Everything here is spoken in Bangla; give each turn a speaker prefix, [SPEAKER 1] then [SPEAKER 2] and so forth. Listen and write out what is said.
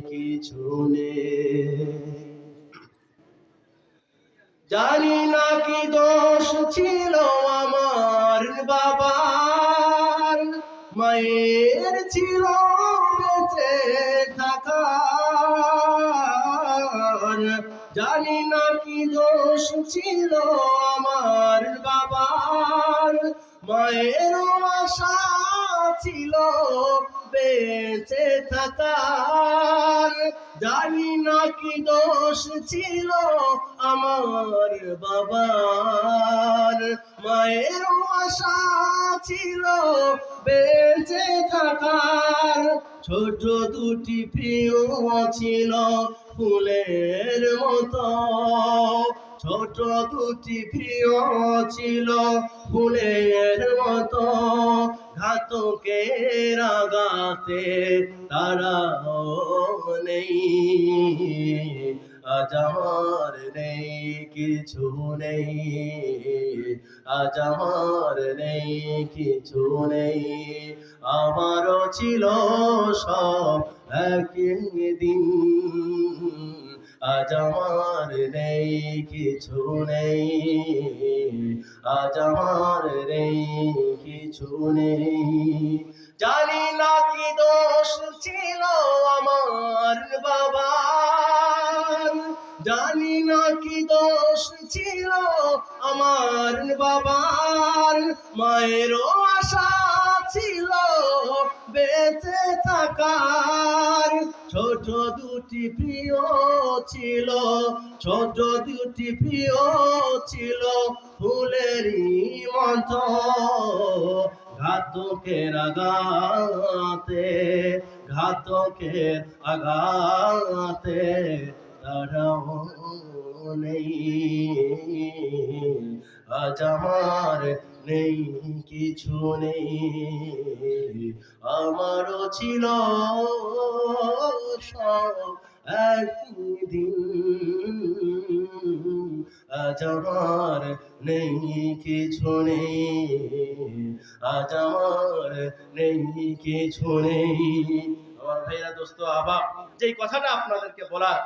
[SPEAKER 1] কিছু নেই। জানি না কি দোষ ছিল আমার বাবার, মায়ের ছিল বেঁচে থাকার। জানি না কি দোষ ছিল আমার বাবার, মায়ের আশা ছিল বেঁচে থাকার। জানি না কি দোষ ছিল আমার বাবার, মায়ের আশা ছিল বেঁচে থাকার। ছোট দুটি প্রিয় ছিল ফুলের মতো, ছোট দুটি প্রিয় ছিল ফুলের মতো। ঘাতকের আঘাতে তারাও নেই, আজ আমার নেই কিছু নেই, আজ আমার নেই কিছু নেই। আমারও ছিল সব একদিন, আজ আমার নেই কিছু নেই, আজ আমার নেই কিছু নেই। জানি না কি দোষ ছিল আমার বাবার, জানি না কি দোষ ছিল আমার বাবার, মায়েরও আশা ছিল বেঁচে থাকার। ছোট দুটি প্রিয় ছিল, ছোট দুটি প্রিয় ছিল ফুলেরই মতো। ঘাতকের আঘাতে, ঘাতকের আঘাতে তারাও নেই, আজ আমার নেই কিছু নেই। আমারও ছিল সব একদিন, আজ আমার নেই কিছু নেই, আজ আমার নেই কিছু নেই। আমার ভাইরা, দোস্ত, আহবাব, যেই কথাটা আপনাদেরকে বলার